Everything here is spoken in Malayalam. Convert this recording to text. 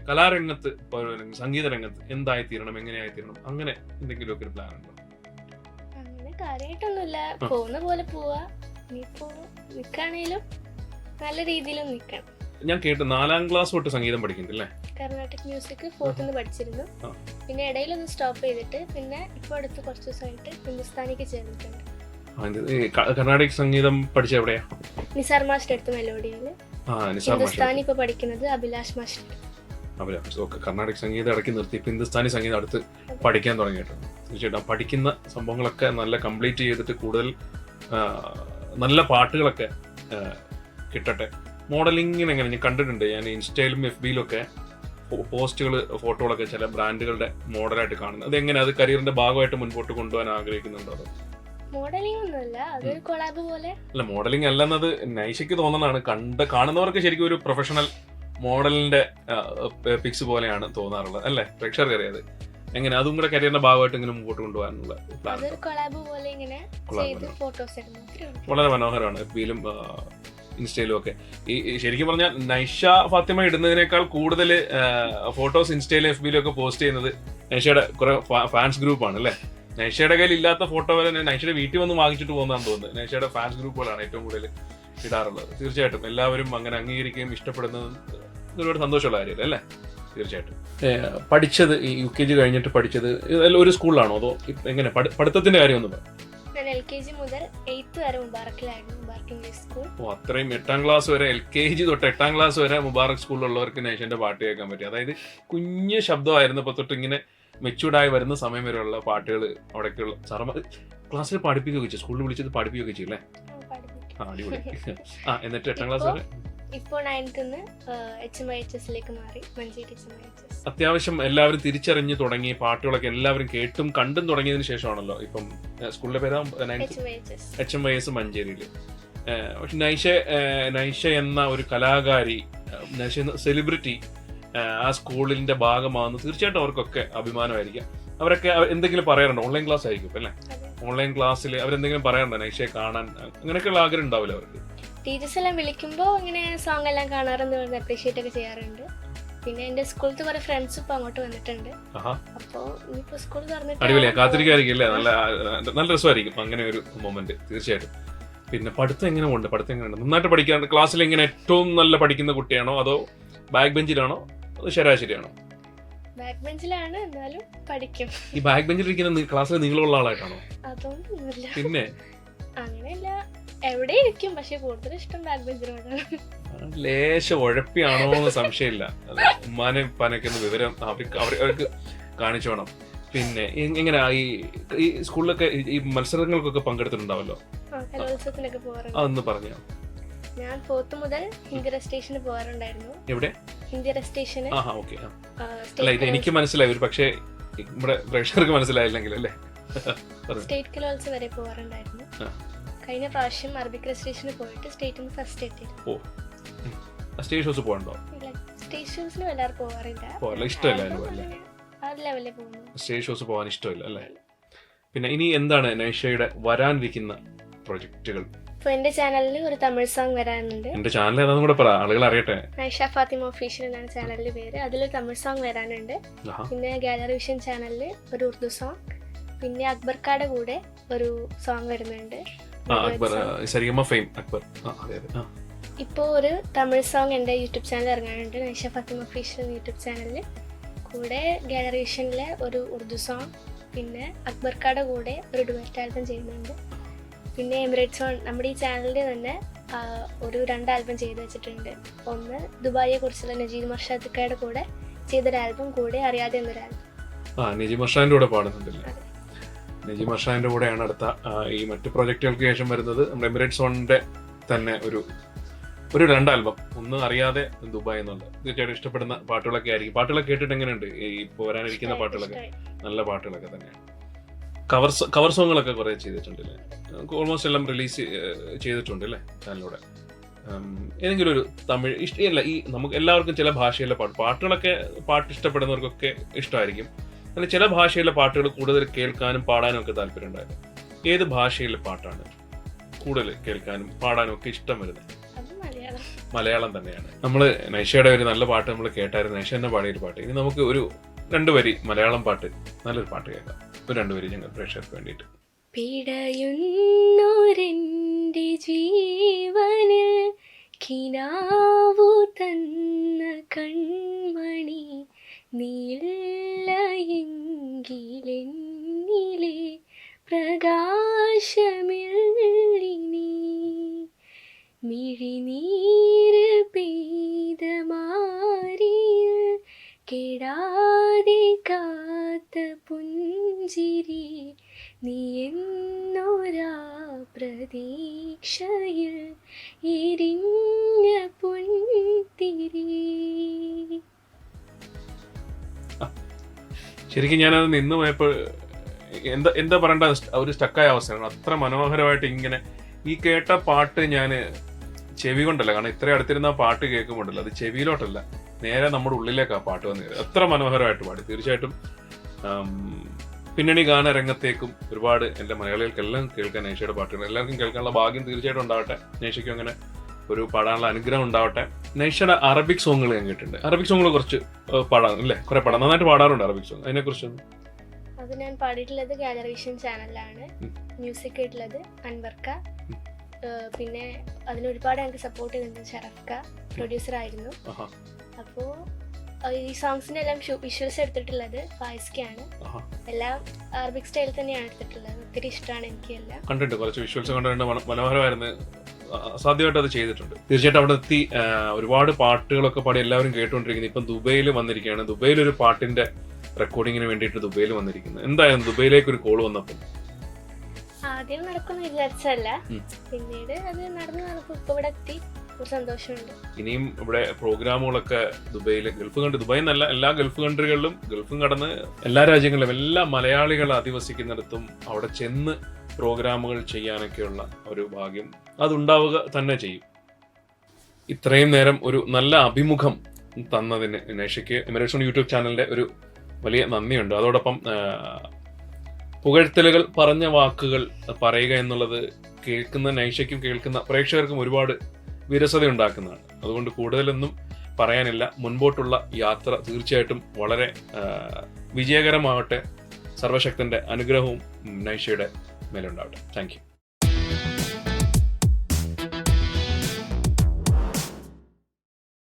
കലാരംഗത്ത്, സംഗീത രംഗത്ത് എന്തായിത്തീരണം, എങ്ങനെയായിത്തീരണം, അങ്ങനെ എന്തെങ്കിലുമൊക്കെ ഒരു പ്ലാൻ ഉണ്ടോ? അങ്ങനെ കാര്യമായിട്ടൊന്നുമില്ല, പോകുന്ന പോലെ പോവാ. ഇനിയിപ്പോ നിക്കാണേലും നല്ല രീതിയിലും നിക്കണം. ഞാൻ കേട്ടു 4ാം ക്ലാസ് തൊട്ട് സംഗീതം പഠിക്കുന്നുണ്ടല്ലേ? കർണാട്ടിക് മ്യൂസിക് 4th പഠിച്ചിരുന്നു. പിന്നെ ഇടയിലൊന്ന് സ്റ്റോപ്പ് ചെയ്തിട്ട് പിന്നെ ഇപ്പൊ അടുത്ത് കുറച്ച് ദിവസമായിട്ട് ഹിന്ദുസ്ഥാനിക്ക് ചേർന്നിട്ടുണ്ട്. കർണാടക സംഗീതം പഠിച്ച എവിടെയാ? നിസാർ മാസ്റ്റർ അടുത്ത് മെലോഡിയില്. ഹിന്ദുസ്ഥാനി ഇപ്പൊ പഠിക്കുന്നത് അഭിലാഷ് മാസ്റ്റർ. കർണാടക സംഗീതം ഇടയ്ക്ക് നിർത്തി ഇപ്പൊ ഹിന്ദുസ്ഥാനി സംഗീതം അടുത്ത് പഠിക്കാൻ തുടങ്ങിയിട്ടുണ്ട്. തീർച്ചയായിട്ടും പഠിക്കുന്ന സംഭവങ്ങളൊക്കെ നല്ല കംപ്ലീറ്റ് ചെയ്തിട്ട് കൂടുതൽ നല്ല പാട്ടുകളൊക്കെ കിട്ടട്ടെ. മോഡലിങ്ങിന് എങ്ങനെ ഞാൻ കണ്ടിട്ടുണ്ട്, ഞാൻ ഇൻസ്റ്റയിലും FBയിലും ഒക്കെ പോസ്റ്റുകൾ, ഫോട്ടോകളൊക്കെ ചില ബ്രാൻഡുകളുടെ മോഡലായിട്ട് കാണുന്നത്. അതെങ്ങനെ, അത് കരിയറിന്റെ ഭാഗമായിട്ട് മുൻപോട്ട് കൊണ്ടുപോകാൻ ആഗ്രഹിക്കുന്നുണ്ടോ? അതോ മോഡലിംഗ് ഒന്നുമല്ല, അതൊരു കൊളാബ് പോലെ. അല്ല, മോഡലിംഗ് അല്ലെന്നത് നൈഷയ്ക്ക് തോന്നുന്നതാണ്. കാണുന്നവർക്ക് ശരിക്കും ഒരു പ്രൊഫഷണൽ മോഡലിന്റെ പിക്സ് പോലെയാണ് തോന്നാറുള്ളത് അല്ലേ? പ്രേക്ഷകർക്ക് അറിയാതെ എങ്ങനെ അതും കൂടെ കരിയറിന്റെ ഭാഗമായിട്ട് ഇങ്ങനെ മുമ്പോട്ട് കൊണ്ടുപോകാനുള്ള പ്ലാൻ? വളരെ മനോഹരമാണ്. FBയിലും ഇൻസ്റ്റയിലും ഒക്കെ. ഈ ശരിക്കും പറഞ്ഞാൽ നൈഷ ഫാത്തിമ ഇടുന്നതിനേക്കാൾ കൂടുതൽ ഫോട്ടോസ് ഇൻസ്റ്റയിലും FBയിലും ഒക്കെ പോസ്റ്റ് ചെയ്യുന്നത് നൈഷയുടെ കുറെ ഫാൻസ് ഗ്രൂപ്പാണ് അല്ലേ? നൈഷയുടെ കയ്യിൽ ഇല്ലാത്ത ഫോട്ടോ വരെ നൈഷയുടെ വീട്ടിൽ വന്ന് വാങ്ങിച്ചിട്ട് പോകുന്നതാണെന്ന് തോന്നുന്നത്. നൈഷയുടെ ഫാൻസ് ഗ്രൂപ്പുകളാണ് ഏറ്റവും കൂടുതൽ ഇടാറുള്ളത്. തീർച്ചയായിട്ടും എല്ലാവരും അങ്ങനെ അംഗീകരിക്കുകയും ഇഷ്ടപ്പെടുന്നതും ഒരുപാട് സന്തോഷമുള്ള കാര്യമല്ലേ അല്ലേ? തീർച്ചയായിട്ടും. പഠിച്ചത് ഈ UKG കഴിഞ്ഞിട്ട് പഠിച്ചത് ഒരു സ്കൂളിലാണോ അതോ എങ്ങനെ? പഠിത്തത്തിന്റെ കാര്യം ഒന്ന് പറയാം. LKG മുതൽ 8th വരെ മുബാറക്കിലായിരുന്നു, മുബാറക് ഇംഗ്ലീഷ് സ്കൂൾ. അത്രയും 8ാം ക്ലാസ് വരെ, LKG തൊട്ട് 8ാം ക്ലാസ് വരെ മുബാറക് സ്കൂളിലുള്ളവർക്ക് നൈഷന്റെ പാട്ട് കേൾക്കാൻ പറ്റി. അതായത് കുഞ്ഞ് ശബ്ദമായിരുന്നപ്പോൾ തൊട്ട് ഇങ്ങനെ മെച്യൂർഡായി വരുന്ന സമയം വരെയുള്ള പാട്ടുകൾ അവിടേക്കുള്ള സാറന്മാർ ക്ലാസ്സിൽ പഠിപ്പിക്കുകയൊക്കെ, സ്കൂളിൽ വിളിച്ചത് പഠിപ്പിക്കുകയൊക്കെ ചെയ്യല്ലേ? അടിപൊളി. എന്നിട്ട് 8ാം ക്ലാസ് വരെ ഇപ്പോൾ 9th HMIHSലേക്ക് മാറി, മഞ്ചേരി HMIHS. അത്യാവശ്യം എല്ലാവരും തിരിച്ചറിഞ്ഞ് തുടങ്ങി, പാട്ടുകളൊക്കെ എല്ലാവരും കേട്ടും കണ്ടും തുടങ്ങിയതിനു ശേഷമാണല്ലോ ഇപ്പം സ്കൂളിലെ പേരാ HMIHS മഞ്ചേരിയിൽ. പക്ഷെ നൈഷ എന്ന ഒരു കലാകാരി, നൈഷ എന്ന സെലിബ്രിറ്റി ആ സ്കൂളിന്റെ ഭാഗമാകുന്നു. തീർച്ചയായിട്ടും അവർക്കൊക്കെ അഭിമാനമായിരിക്കാം. അവരൊക്കെ എന്തെങ്കിലും പറയാറുണ്ടോ? ഓൺലൈൻ ക്ലാസ് ആയിരിക്കും അല്ലേ? ഓൺലൈൻ ക്ലാസ്സിൽ അവരെന്തെങ്കിലും പറയാറുണ്ടോ നൈഷയെ കാണാൻ? അങ്ങനെയൊക്കെയുള്ള ആഗ്രഹം ഉണ്ടാവില്ല അവർക്ക്? ടീച്ചേഴ്സ് എല്ലാം വിളിക്കുമ്പോൾ ഇങ്ങനെ സോങ് എല്ലാം കാണാറെന്ന് പറഞ്ഞ് അപ്രീഷിയേറ്റ് ഒക്കെ ചെയ്യാറുണ്ട്. പിന്നെ എന്റെ സ്കൂളിലത്തെ കുറെ ഫ്രണ്ട്സ് ഇപ്പൊ അങ്ങോട്ട് വന്നിട്ടുണ്ട്. അപ്പൊ ഇനിയിപ്പോ സ്കൂൾ തുറന്നിട്ട് അടിപൊളിയാ, കാത്തിരിക്കായിരിക്കും അല്ലേ? നല്ല രസമായിരിക്കും അങ്ങനെ ഒരു മൊമെന്റ്. തീർച്ചയായിട്ടും. പിന്നെ പഠിത്തം എങ്ങനെ ഉണ്ട്? പഠിത്തം എങ്ങനെയുണ്ട്? നന്നായിട്ട് പഠിക്കാറുണ്ട്? ക്ലാസ്സിൽ എങ്ങനെ ഏറ്റവും നല്ല പഠിക്കുന്ന കുട്ടിയാണോ അതോ ബാക്ക് ബെഞ്ചിലാണോ അതോ ശരാശരിയാണോ? ബാക്ക് ബെഞ്ചിലാണ്, എന്നാലും പഠിക്കും. ഈ ബാക്ക് ബെഞ്ചിൽ ഇരിക്കുന്ന ക്ലാസ്സിൽ നീളമുള്ള ആളായിട്ടാണോ? അതൊന്നുമില്ല. പിന്നെ അങ്ങനെയല്ല, എവിടെ ഇരിക്കും, പക്ഷെ കൂടുതൽ ഇഷ്ടം ബാക്ക് ബെഞ്ചിനോടാണ്. ലേശം ഉഴപ്പിയാണോ എന്ന് സംശയമില്ല. ഉമ്മാനെ ഉപ്പാനൊക്കെ ഒന്ന് വിവരം അവർക്ക് കാണിച്ചോണം. പിന്നെ എങ്ങനെയാ ഈ സ്കൂളിലൊക്കെ ഈ മത്സരങ്ങൾക്കൊക്കെ പങ്കെടുത്തിട്ടുണ്ടാവല്ലോ? കലോത്സവത്തിനൊക്കെ പോകാറുണ്ട്. അതൊന്ന് പറഞ്ഞോ. ഞാൻ 4th മുതൽ ഹിന്ദി റെസിറ്റേഷന് പോകാറുണ്ടായിരുന്നു. എവിടെ? ഹിന്ദി റെസിറ്റേഷന്. അല്ല, ഇത് എനിക്ക് മനസ്സിലായി, ഒരു പക്ഷേ ഇവിടെ പ്രേക്ഷകർക്ക് മനസ്സിലായില്ലെങ്കിൽ അല്ലേ? സ്റ്റേറ്റ് കലോത്സവം വരെ പോകാറുണ്ടായിരുന്നു. കഴിഞ്ഞ പ്രാവശ്യം അറബിക് റെസിറ്റേഷന് പോയിട്ട് സ്റ്റേറ്റിൽ ഫസ്റ്റ് എത്തിയിരുന്നു. സ്റ്റേജ് ഷോസ് പോകണ്ടോ? സ്റ്റേജ് ഷോസിന് എല്ലാവരും പോകാറില്ല. ഇഷ്ടമല്ല, ആ ലെവലിൽ പോകുന്നു. സ്റ്റേജ് ഷോസ് പോകാൻ ഇഷ്ടമില്ല അല്ലേ? പിന്നെ ഇനി എന്താണ് നൈഷയുടെ വരാനിരിക്കുന്ന പ്രൊജക്ടുകൾ? ഇപ്പൊ എന്റെ ചാനലിൽ ഒരു തമിഴ് സോങ് വരാനുണ്ട്. എന്റെ ചാനൽ ഏതാണെന്ന് കൂടെ പറ, ആളുകൾ അറിയട്ടെ. നൈഷ ഫാത്തിമ ഒഫീഷ്യൽ എന്നാണ് ചാനലിന്റെ പേര്. അതിലൊരു തമിഴ് സോങ് വരാനുണ്ട്. പിന്നെ ഗാലറി വിഷൻ ചാനലിൽ ഒരു ഉറുദു സോങ്, പിന്നെ അക്ബർക്കാടെ കൂടെ ഒരു സോങ് വരുന്നുണ്ട്. ഇപ്പോ ഒരു തമിഴ് സോങ് എന്റെ യൂട്യൂബ് ചാനൽ ഇറങ്ങാനുണ്ട്, നൈഷ ഫാത്തിമ ഒഫീഷ്യൽ യൂട്യൂബ് ചാനലിൽ. കൂടെ ഗാലറി വിഷനിലെ ഒരു ഉറുദു സോങ്, പിന്നെ അക്ബർക്കാടെ കൂടെ ഒരു ഡുവറ്റ് ആൽബം ചെയ്യുന്നുണ്ട്. പിന്നെ എമിറേറ്റ്സ് ഓൺ നമ്മുടെ ഈ ചാനലിൽ തന്നെ ഒരു 2 ആൽബം ചെയ്ത് വെച്ചിട്ടുണ്ട്. ഒന്ന് ദുബായിയെ കുറിച്ചുള്ള നജീദ് മർഷാദിക്കയുടെ കൂടെ ചെയ്തൊരു ആൽബം, കൂടെ അറിയാതെ എന്നൊരു ആൽബം. നജീദ് മർഷാദിന്റെ കൂടെ പാടുന്നുണ്ടല്ലേ? നജീദ് മർഷാദിന്റെ കൂടെയാണ് അടുത്ത ഈ മറ്റു പ്രോജക്റ്റുകൾക്ക് ശേഷം വരുന്നത്. നമ്മുടെ എമിറേറ്റ്സ് ഓണിന്റെ തന്നെ ഒരു 2 ആൽബം, ഒന്ന് അറിയാതെ, ദുബായ് എന്നുള്ളത്. തീർച്ചയായിട്ടും ഇഷ്ടപ്പെടുന്ന പാട്ടുകളൊക്കെ ആയിരിക്കും. പാട്ടുകളൊക്കെ കേട്ടിട്ട് എങ്ങനെയുണ്ട്? ഈ പോരാനിരിക്കുന്ന പാട്ടുകളൊക്കെ നല്ല പാട്ടുകളൊക്കെ തന്നെയാണ്. കവർ സോങ്ങുകളൊക്കെ കുറെ ചെയ്തിട്ടുണ്ടല്ലേ? ഓൾമോസ്റ്റ് എല്ലാം റിലീസ് ചെയ്തിട്ടുണ്ട് അല്ലേ ചാനലിലൂടെ? ഏതെങ്കിലും ഒരു തമിഴ് ഇഷ്ടമല്ല, ഈ നമുക്ക് എല്ലാവർക്കും ചില ഭാഷയിലെ പാട്ടുകളൊക്കെ ഇഷ്ടപ്പെടുന്നവർക്കൊക്കെ ഇഷ്ടമായിരിക്കും. അങ്ങനെ ചില ഭാഷയിലെ പാട്ടുകൾ കൂടുതൽ കേൾക്കാനും പാടാനും ഒക്കെ താല്പര്യം ഉണ്ടായിരുന്നു. ഏത് ഭാഷയിലെ പാട്ടാണ് കൂടുതൽ കേൾക്കാനും പാടാനും ഒക്കെ ഇഷ്ടം വരുന്നത്? മലയാളം. മലയാളം തന്നെയാണ്. നമ്മൾ നൈഷയുടെ ഒരു നല്ല പാട്ട് നമ്മൾ കേട്ടായിരുന്നു. നൈഷ തന്നെ പാടിയൊരു പാട്ട്. ഇനി നമുക്ക് ഒരു 2 വരി മലയാളം പാട്ട്, നല്ലൊരു പാട്ട് കേൾക്കാം. ഒരു 2 വരി ഞങ്ങൾ പ്രേക്ഷകർക്ക് വേണ്ടിയിട്ട്. പിടയുന്നൊരെൻ്റെ ജീവനിൽ കിനാവു തന്ന കൺമണി, നീല്ല എങ്കിലെന്നിലെ പ്രകാശമില്ലിനി, മിഴിനീര് പെയ്ത മാറിയിൽ കെടാതെ കാത്ത പുഞ്ചിരി, നീ എന്നൊരാ പ്രതീക്ഷയിൽ എരിഞ്ഞ പൊൻതിരി. ശരിക്കും ഞാനത് നിന്ന് പോയപ്പോൾ എന്താ പറയേണ്ട ഒരു സ്റ്റക്കായ അവസ്ഥയാണ്. അത്ര മനോഹരമായിട്ട് ഇങ്ങനെ ഈ കേട്ട പാട്ട് ഞാൻ ചെവി കൊണ്ടല്ല, കാരണം ഇത്ര അടുത്തിരുന്ന ആ പാട്ട് കേൾക്കുമ്പോണ്ടല്ലോ, അത് ചെവിയിലോട്ടല്ല, നേരെ നമ്മുടെ ഉള്ളിലേക്ക് ആ പാട്ട് വന്നു. അത്ര മനോഹരമായിട്ട് പാടി. തീർച്ചയായിട്ടും പിന്നണി ഗാന രംഗത്തേക്കും ഒരുപാട് എൻ്റെ മലയാളികൾക്കെല്ലാം കേൾക്കാൻ നൈഷയുടെ പാട്ടുകൾ, എല്ലാവർക്കും കേൾക്കാനുള്ള ഭാഗ്യം തീർച്ചയായിട്ടും ഉണ്ടാവട്ടെ. നൈഷയ്ക്കും അങ്ങനെ ഒരു പാടാനുള്ള അനുഗ്രഹം ഉണ്ടാവട്ടെ. നൈഷയുടെ അറബിക് സോങ്ങുകൾ ഞാൻ കേട്ടിട്ടുണ്ട്. അറബിക് സോങ്ങുകൾ കുറച്ച് പാടാം അല്ലേ? കുറെ പാടാം, നന്നായിട്ട് പാടാറുണ്ട് അറബിക് സോങ്. അതിനെക്കുറിച്ചൊന്നും അത് ഞാൻ പാടിയിട്ടുള്ളത് ഗാലറിഷൻ ചാനലിലാണ്. മ്യൂസിക് കേട്ടുള്ളത് അൻവർക്ക, പിന്നെ അതിന് ഒരുപാട് ഞങ്ങൾക്ക് സപ്പോർട്ട് ചെയ്തിട്ടുണ്ട് ഷറഫ്ക, പ്രൊഡ്യൂസർ ആയിരുന്നു. അപ്പോൾ ഈ സോങ്സിന്റെ എല്ലാം വിഷ്വൽസ് എടുത്തിട്ടുള്ളത് ഫായിസ്ക്കാണ്. എല്ലാം അറബിക് സ്റ്റൈലിൽ തന്നെയാണ് എടുത്തിട്ടുള്ളത്. ഒത്തിരി ഇഷ്ടമാണ് എനിക്ക് എല്ലാം. കണ്ടിട്ട് കുറച്ച് വിഷ്വൽസ് കണ്ടിട്ടുണ്ട്, മനോഹരമായിരുന്നു. അസാധ്യമായിട്ട് അത് ചെയ്തിട്ടുണ്ട്. തീർച്ചയായിട്ടും അവിടെ എത്തി ഒരുപാട് പാട്ടുകളൊക്കെ പാടി എല്ലാവരും കേട്ടുകൊണ്ടിരിക്കുന്നത്. ഇപ്പം ദുബൈയിൽ വന്നിരിക്കുകയാണ്. ദുബൈയിൽ ഒരു പാട്ടിന്റെ റെക്കോർഡിങ്ങിന് വേണ്ടിയിട്ട് ദുബൈയിൽ വന്നിരിക്കുന്നത്. എന്തായാലും ദുബൈയിലേക്ക് ഒരു കോൾ വന്നപ്പോൾ ആദ്യം നടക്കുമെന്ന് വിചാരിച്ചല്ല, പിന്നീട് അത് നടന്നു നടക്കും. ഇപ്പൊ ഇവിടെ എത്തി, ഒരു സന്തോഷമുണ്ട്. ഇനിയും ഇവിടെ പ്രോഗ്രാമുകളൊക്കെ ദുബൈയിൽ, ദുബായ് എന്നല്ല, എല്ലാ ഗൾഫ് കൺട്രികളിലും, ഗൾഫും കടന്ന് എല്ലാ രാജ്യങ്ങളിലും, എല്ലാ മലയാളികൾ അധിവസിക്കുന്നിടത്തും അവിടെ ചെന്ന് പ്രോഗ്രാമുകൾ ചെയ്യാനൊക്കെയുള്ള ഒരു ഭാഗ്യം അതുണ്ടാവുക തന്നെ ചെയ്യും. ഇത്രയും നേരം ഒരു നല്ല അഭിമുഖം തന്നതിന് നൈഷയ്ക്ക് എമിറേറ്റ്സ് ഓൺ യൂട്യൂബ് ചാനലിന്റെ ഒരു വലിയ നന്ദിയുണ്ട്. അതോടൊപ്പം പുകഴ്ത്തലുകൾ പറഞ്ഞ വാക്കുകൾ പറയുക എന്നുള്ളത് കേൾക്കുന്ന നൈഷയ്ക്കും കേൾക്കുന്ന പ്രേക്ഷകർക്കും ഒരുപാട് വിരസത ഉണ്ടാക്കുന്നതാണ്. അതുകൊണ്ട് കൂടുതലൊന്നും പറയാനില്ല. മുൻപോട്ടുള്ള യാത്ര തീർച്ചയായിട്ടും വളരെ വിജയകരമാവട്ടെ. സർവശക്തന്റെ അനുഗ്രഹവും നൈഷയുടെ മേലുണ്ടാവട്ടെ. Thank you.